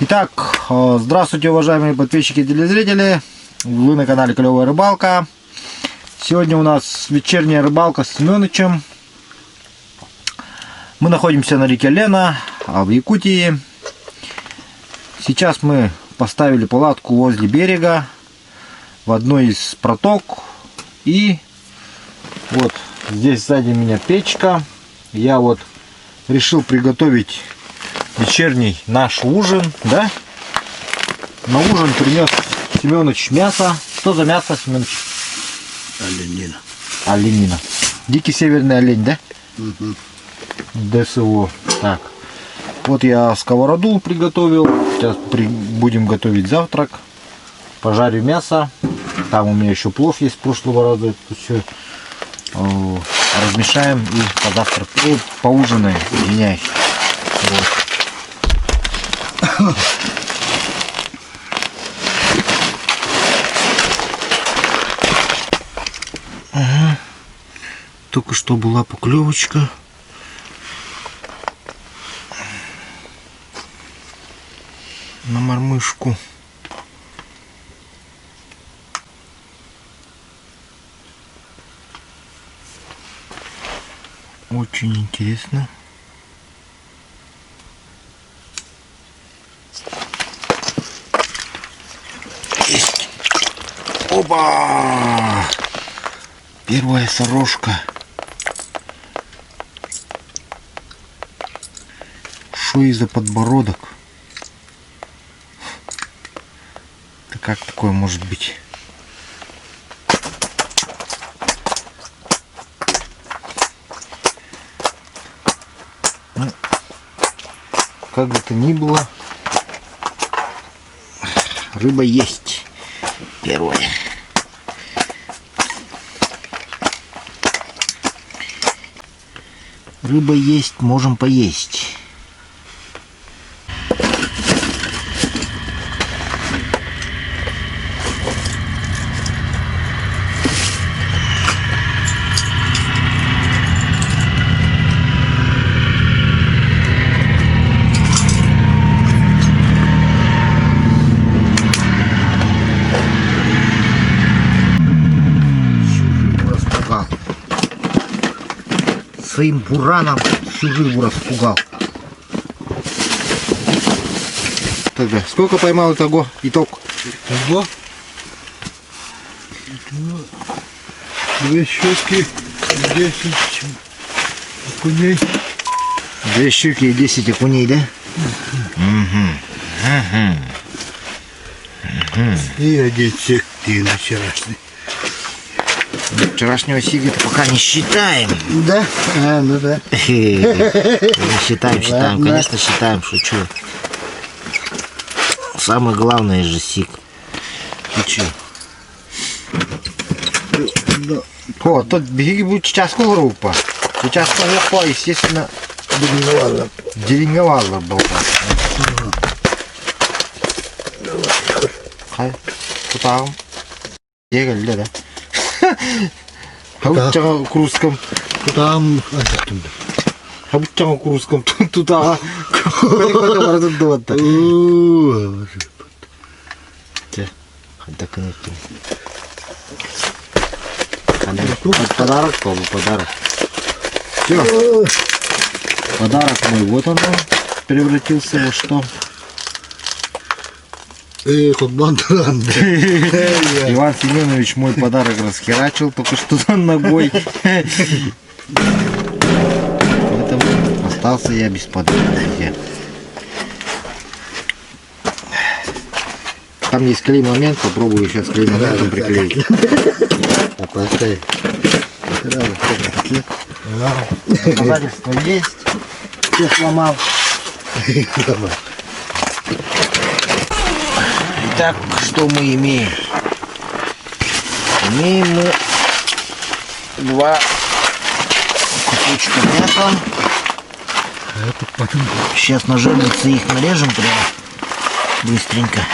Итак, здравствуйте, уважаемые подписчики и телезрители. Вы на канале Клевая Рыбалка. Сегодня у нас вечерняя рыбалка с Семёнычем. Мы находимся на реке Лена, в Якутии. Сейчас мы поставили палатку возле берега, в одной из проток. И вот здесь сзади меня печка. Я вот решил приготовить вечерний наш ужин, да? На ужин принес Семёныч мясо. Что за мясо, Семёныч? Оленина. Оленина. Дикий северный олень, да? Угу. ДСО. Так. Вот я сковороду приготовил. Сейчас будем готовить завтрак. Пожарю мясо. Там у меня еще плов есть с прошлого раза. Это все размешаем и позавтракаем. Поужинаем. Извиняюсь. Вот. Ага. Только что была поклевочка. На мормышку. Очень интересно. Есть. Опа! Первая сорожка. Шо и за подбородок? Да как такое может быть? Ну, как бы то ни было, рыба есть. Первая. Рыба есть, можем поесть. Своим бураном всю живу распугал. Тогда сколько поймал итого? Итог? Ого. 2 щуки, 10 окуней. 2 щуки и 10 окуней, да? И 1 сектин вчерашний. Вчерашнего сига-то пока не считаем. Да? А, ну да. Считаем, Ладно. конечно считаем, шучу. Самое главное же сиг. Шучу. Да. О, тут беги будет сейчас группа. Сейчас группа, естественно, деревновала была. Хай, куда? Егали, да? Хабутчага курском. Там. Хабутчага курском. Туда. Куда разудовать-то? Так и подарок, подарок. Все. Подарок мой. Вот он превратился во что? Эх, бандан. Иван Семенович мой подарок расхерачил только что ногой. Поэтому остался я без подарка. Там есть клей-момент, попробую сейчас клей-моментом приклеить. Поставь. Доказательства есть. Все сломал. Итак, что мы имеем? Имеем мы 2 кусочка мяса. Сейчас на жирнице их нарежем прямо быстренько.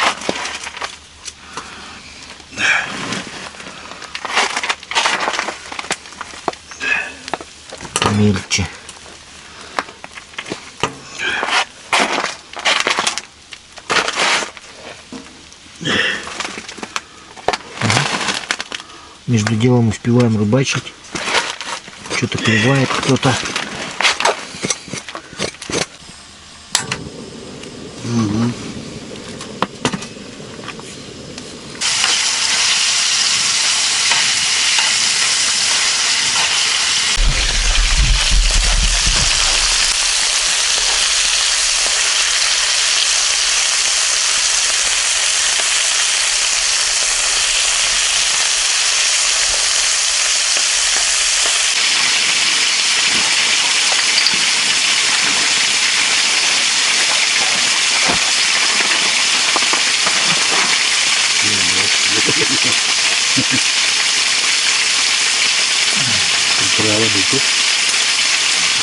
Мельче. Между делом успеваем рыбачить. Что-то клевает кто-то.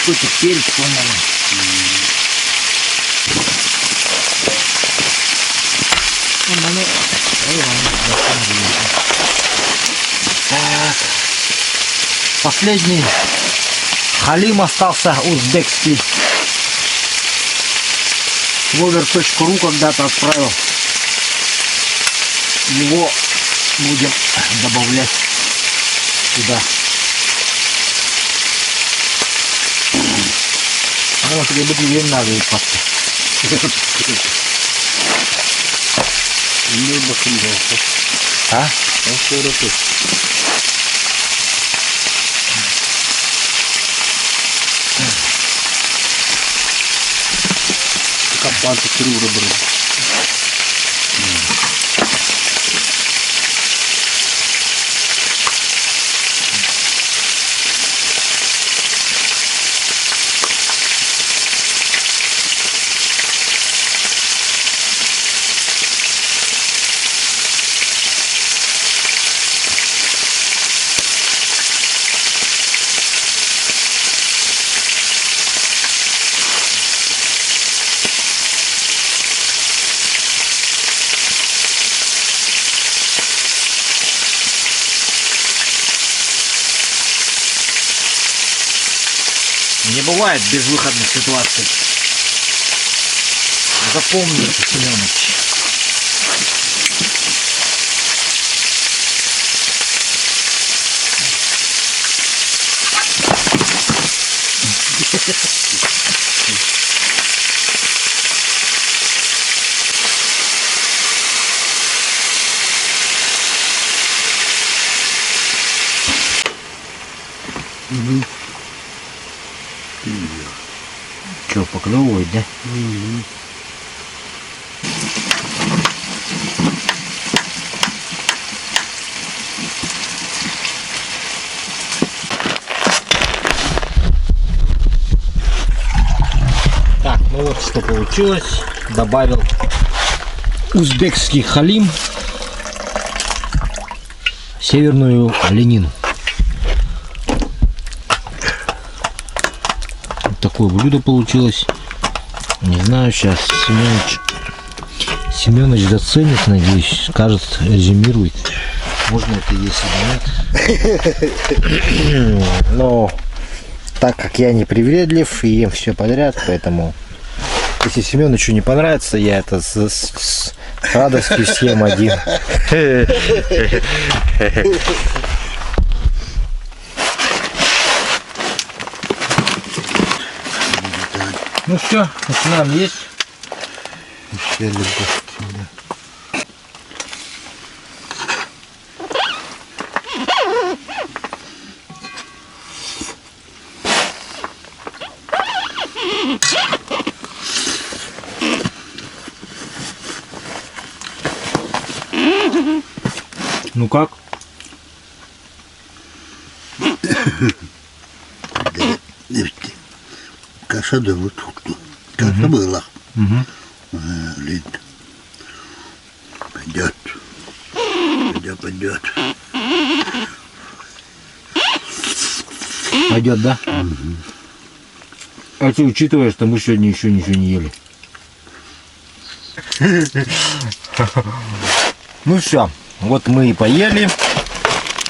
Какой-то перец, по-моему. Так. Последний халим остался узбекский. Wover.ru когда-то отправил. Его будем добавлять сюда. Может, рыбы не надо и пасти. А? Копаться трудно, блин. Не бывает безвыходных ситуаций. Запомни это, Семёныч. Че, поклевывает, да? Так, ну вот что получилось. Добавил узбекский халим, северную оленину. Вот такое блюдо получилось. Не знаю, сейчас Семёныч заценит, надеюсь, скажет, резюмирует. Можно это есть или нет. Но так как я не привередлив и ем все подряд, поэтому если Семёнычу не понравится, я это с радостью съем один. Ну все, начинаем есть. Все любовь к тебе. Ну как? Каша да вот тут. Каша была. Лид. Пойдет. Пойдет. Пойдет, да? А ты учитывая, что мы сегодня еще ничего не ели. Ну все, вот мы и поели.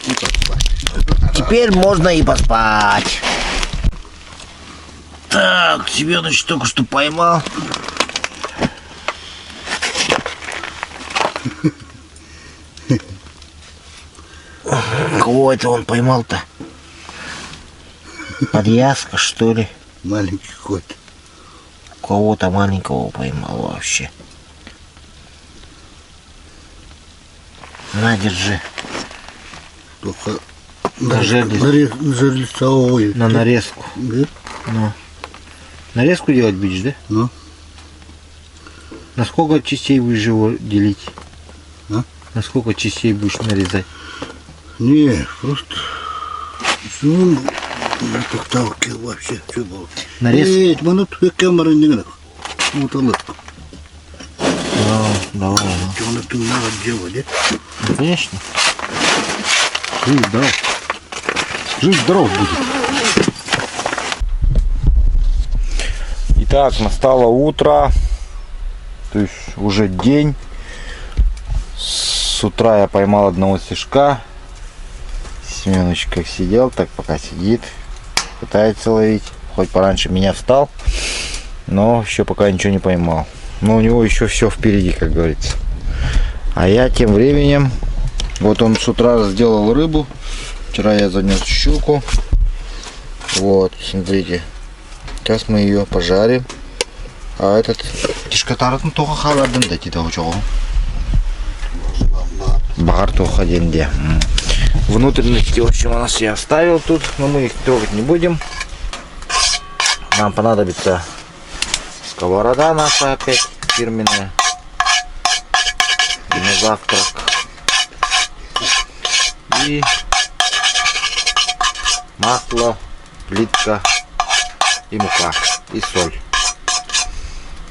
И поспать. Теперь можно и поспать. Так, Семёныч только что поймал. Кого это он поймал-то? Подъязка, что ли? Маленький кот. Кого-то маленького поймал вообще. На, держи. Только На жерлиц. жерлицовой. На нарезку. Да? Ну. Нарезку делать будешь, да? Ну. На сколько частей будешь его делить? А? На сколько частей будешь нарезать? Не, просто... Ну, это талки вообще. Что было? Нарез? Минут камера не надо. Вот она. Да, давай. Что надо делать, да? Ну, конечно. Жив, здоров. Жив, здоров будет. Итак, настало утро. То есть уже день. С утра я поймал одного стишка. Семенович как сидел, так пока сидит. Пытается ловить. Хоть пораньше меня встал. Но еще пока ничего не поймал. Но у него еще все впереди, как говорится. А я тем временем... Вот он с утра сделал рыбу. Вчера я занес щуку. Вот, смотрите. Сейчас мы ее пожарим. А этот... Тишкатаратын тоха халадын да тита учого. Багар тоха денде. Внутренности, в общем, у нас я оставил тут. Но мы их трогать не будем. Нам понадобится сковорода наша опять фирменная. И на завтрак. И масло, плитка и мука, и соль.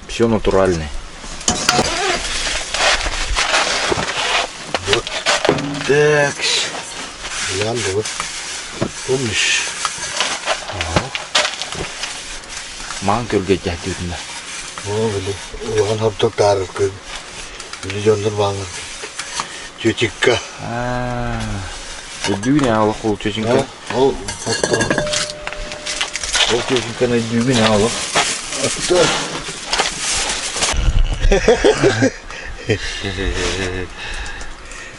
Все натуральное. Вот. Так. Ляндовый. Помнишь? Манка ургетя тютна. Он обтотар, как миллион нормально. Тетенька. Дюбине аллах ол тетенька. Ол фото. Ол тетенька на дюбине аллах.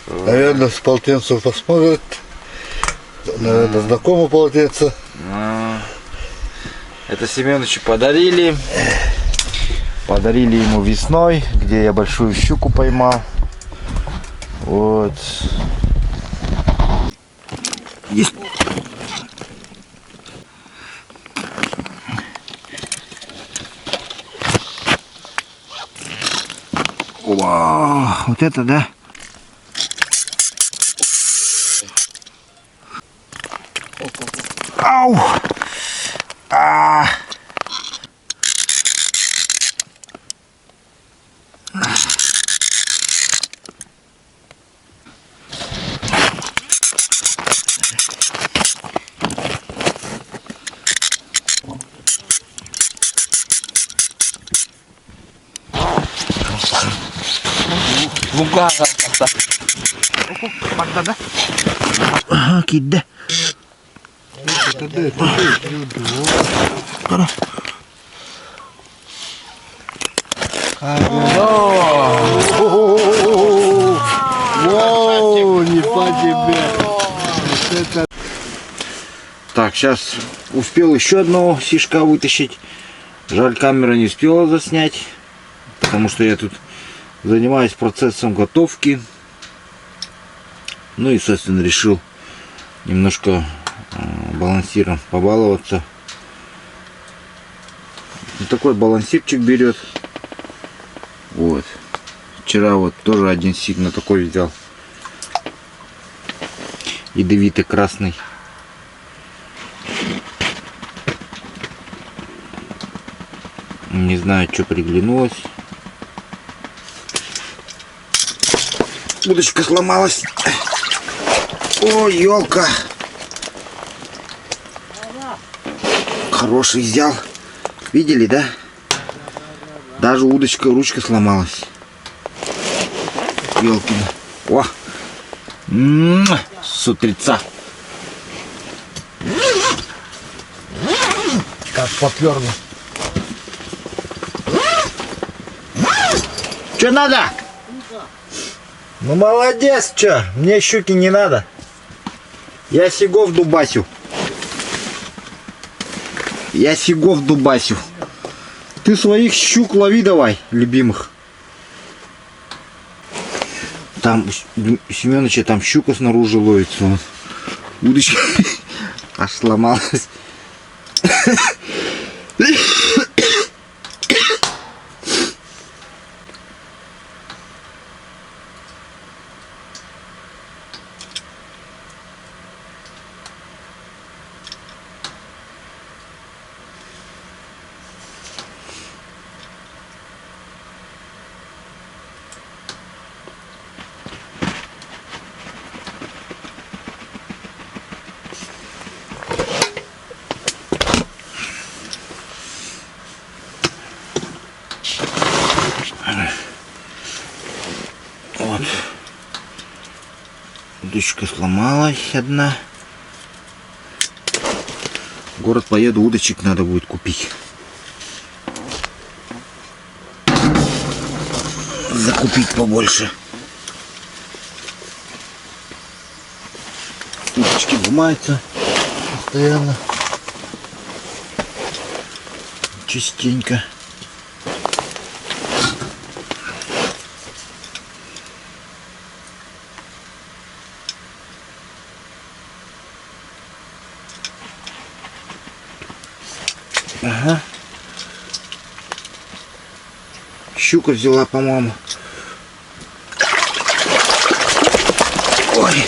Наверное, с полотенцем посмотрит. Наверное, знакомое полотенце. Это Семеновичу подарили. Подарили ему весной, где я большую щуку поймал. Вот. Есть. О, вот это да. Ау! А! Buka kata. Pada dah. Kida. Kara. Воу, не по тебе. Так, сейчас успел еще одного сишка вытащить. Жаль, камера не успела заснять, потому что я тут занимаюсь процессом готовки. Ну и, собственно, решил немножко балансиром побаловаться. Вот такой балансирчик берет. Вот. Вчера вот тоже один сик на такой взял. Ядовитый красный. Не знаю, что приглянулось. Удочка сломалась. Ой, елка. Хороший взял. Видели, да? Даже удочка, ручка сломалась. Елкина. О! С утреца. Как поперну. Что надо? Ну молодец, что? Мне щуки не надо. Я сигов дубасю. Я сигов дубасю. Ты своих щук лови давай, любимых. Там Семёныча там щука снаружи ловится. Удочка аж сломалась. Вот. Удочка сломалась одна. В город поеду, удочек надо будет купить. Закупить побольше. Удочки ломаются постоянно. Частенько. Ага. Щука взяла, по-моему. Ой.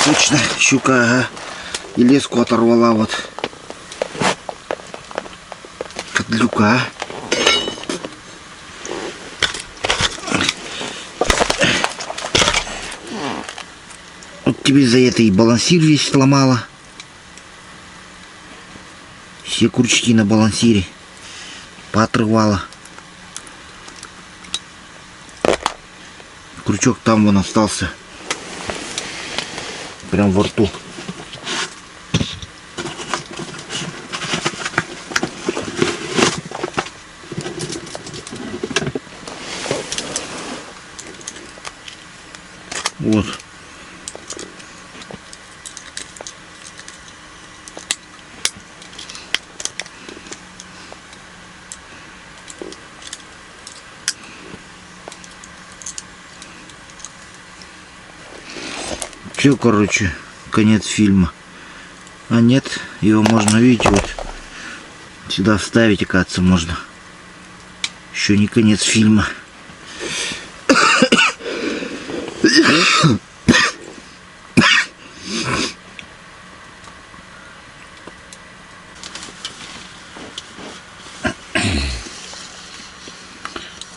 Точно, щука, ага. И леску оторвала вот. Подлюка. Вот тебе за это и балансир весь сломала. Все крючки на балансире поотрывала. Крючок там вон остался. Прям во рту. Вот. Все, короче, конец фильма. А нет, его можно, видите, вот сюда вставить, оказывается, можно. Еще не конец фильма.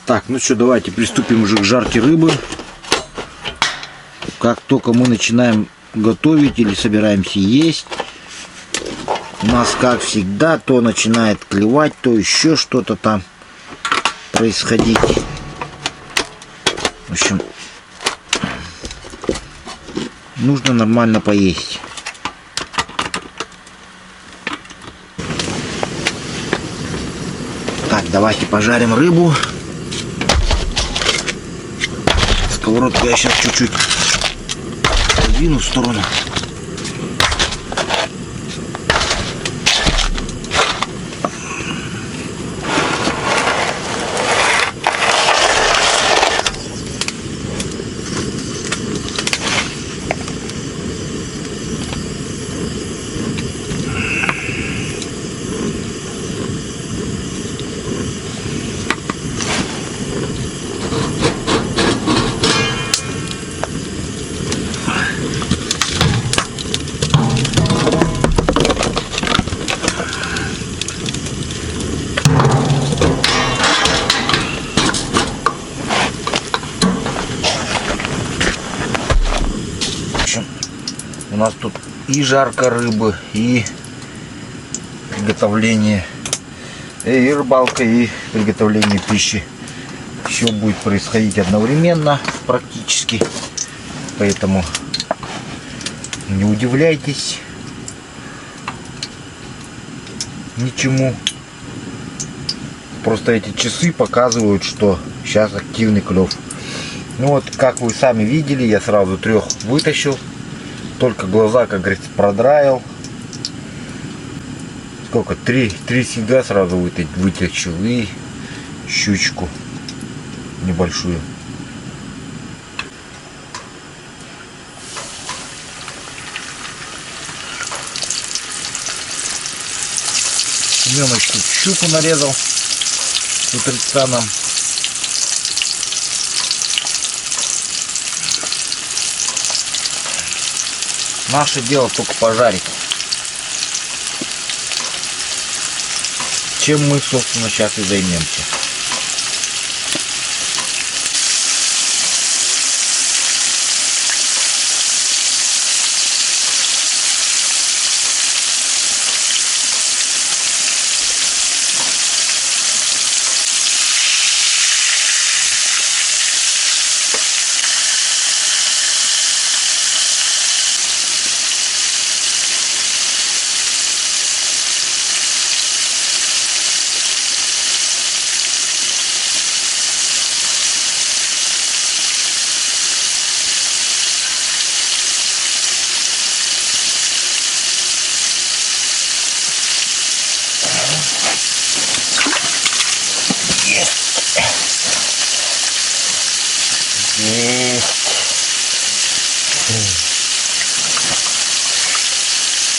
Так, ну что, давайте приступим уже к жарке рыбы. Как только мы начинаем готовить или собираемся есть, у нас, как всегда, то начинает клевать, то еще что-то там происходить. В общем, нужно нормально поесть. Так, давайте пожарим рыбу. Сковородку я сейчас чуть-чуть подвину в сторону. У нас тут и жарка рыбы, и приготовление, и рыбалка, и приготовление пищи. Все будет происходить одновременно практически. Поэтому не удивляйтесь ничему. Просто эти часы показывают, что сейчас активный клев. Ну вот, как вы сами видели, я сразу 3 вытащил. Только глаза, как говорится, продраил. Сколько? Три сига сразу вытащил и щучку небольшую. Семёныч тут щуку нарезал с утрицианом. Наше дело только пожарить. Чем мы, собственно, сейчас и займемся.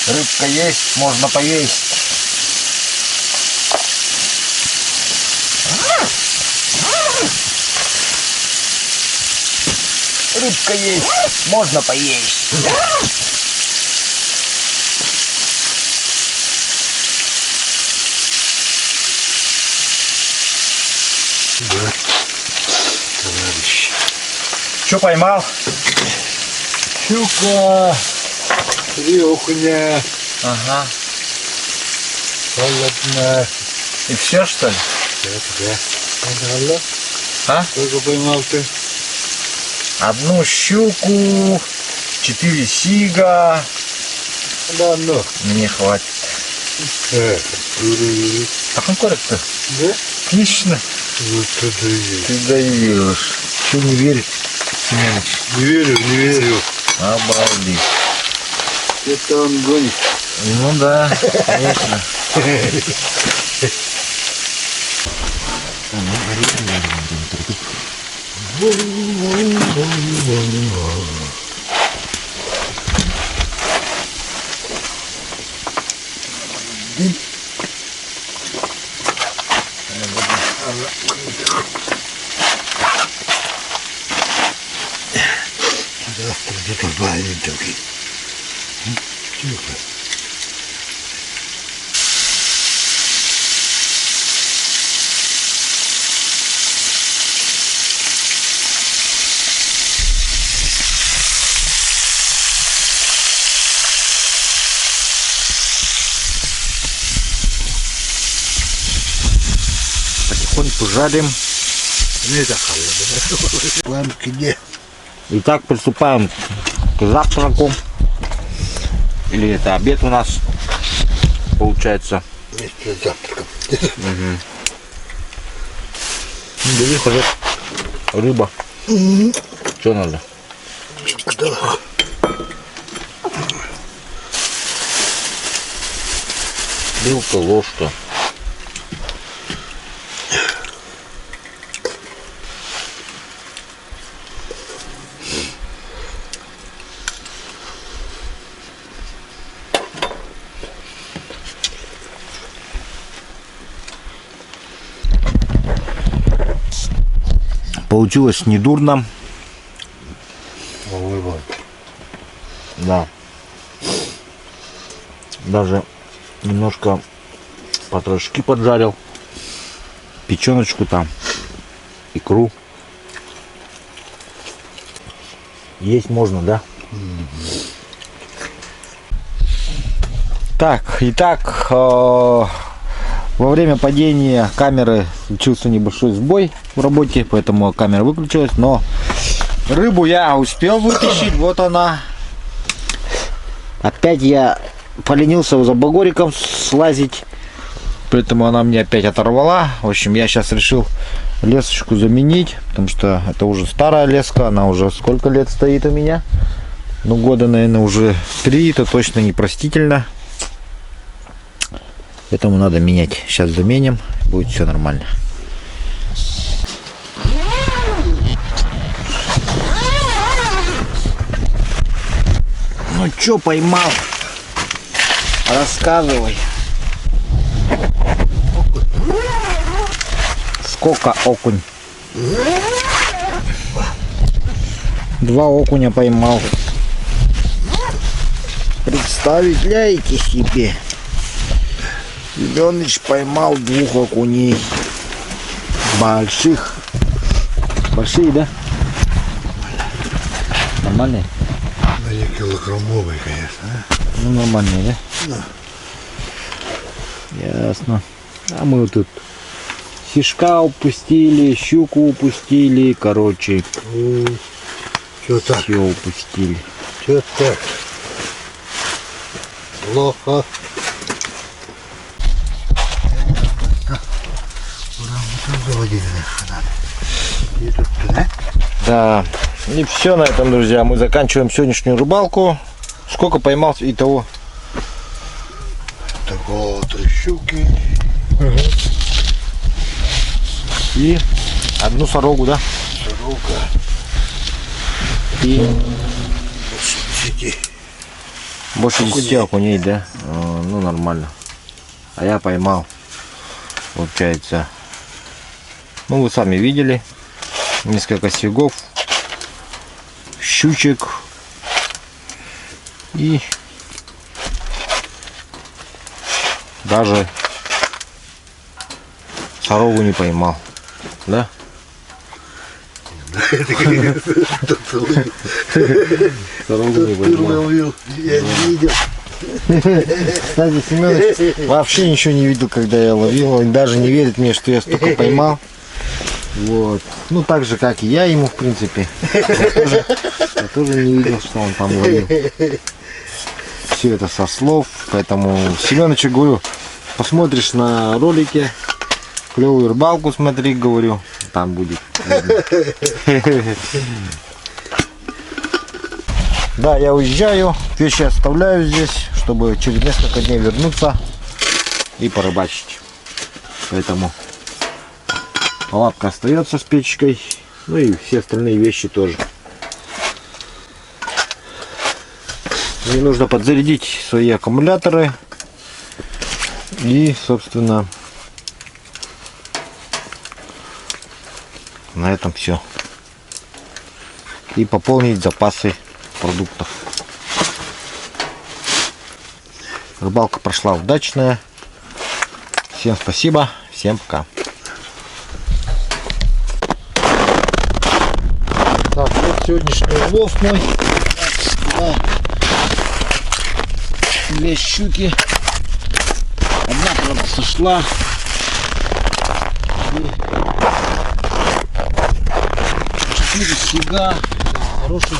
Рыбка есть, можно поесть. Рыбка есть, можно поесть. Да, товарищ. Что поймал? Щука, рюхня, Ага. холодная. И все, что ли? Да. Ага. А? Сколько поймал ты? Одну щуку, 4 сига. Да, ну. Мне хватит. А корик-то? Да? Отлично. Вот это и. Ты даешь. Что не верит, Семенович? Не верю. Обалдеть. Это он гонит. Ну да, конечно. Завтра где-то маленький. Тихо. Потихоньку жарим. Не захалили. Ламки где? Итак, приступаем к завтраку. Или это обед у нас получается. Вместе с завтраком. Угу. Бери, хозяин. Рыба. Что надо? Да. Вилка, ложка. Получилось недурно. Да. Даже немножко потрошки поджарил. Печеночку там. Икру. Есть можно, да? Так, итак, во время падения камеры случился небольшой сбой в работе, поэтому камера выключилась, но рыбу я успел вытащить, вот она. Опять я поленился за багориком слазить, поэтому она мне опять оторвала. В общем, я сейчас решил лесочку заменить, потому что это уже старая леска, она уже сколько лет стоит у меня. Ну, года, наверное, уже 3, это точно непростительно. Поэтому надо менять. Сейчас заменим, будет все нормально. Ну, чё поймал? Рассказывай. Сколько окунь? 2 окуня поймал. Представляете себе? Семёныч поймал 2 окуней. Больших. Большие, да? Нормальные? Да не килограммовый, конечно. Ну, нормальные, да? Да. Ясно. А мы вот тут сишка упустили, щуку упустили, короче, Что так? все упустили. Что так? Плохо. Заводить надо. И тут, да? Да, и все на этом, друзья. Мы заканчиваем сегодняшнюю рыбалку. Сколько поймал итого? Такого 3 щуки. И 1 сорогу, да? Сорока. И Сети. больше 10 окуней, да? Ну, нормально. А я поймал, получается, ну, вы сами видели, несколько сигов, щучек и даже сорогу не поймал, да? Сорогу не поймал. Ловил, я не видел. Кстати, Семёныч вообще ничего не видел, когда я ловил. Он даже не верит мне, что я столько поймал. Вот. Ну, так же, как и я ему, в принципе. Я тоже не видел, что он там ловил. Все это со слов. Поэтому Семёнычу говорю, посмотришь на ролике, клевую рыбалку смотри, говорю, там будет. Да, я уезжаю, вещи оставляю здесь, чтобы через несколько дней вернуться и порыбачить. Поэтому палатка остается с печкой, ну и все остальные вещи тоже. Мне нужно подзарядить свои аккумуляторы и, собственно, на этом все. И пополнить запасы продуктов. Рыбалка прошла удачная. Всем спасибо, всем пока. Так, вот сегодняшний улов мой. Да. 2 щуки. Одна, правда, сошла. 4 сига. Хороший.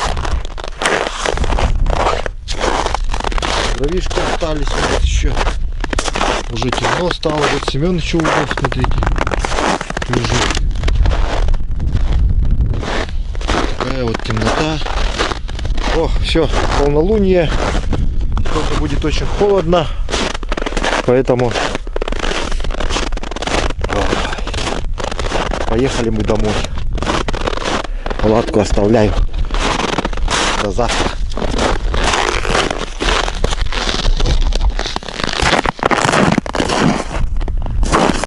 Дровишки остались вот еще. Уже темно стало. Вот Семёныч улов, смотрите, лежит. Такая вот темнота. О, все, полнолуние. Сегодня будет очень холодно. Поэтому поехали мы домой. Палатку оставляю. До завтра.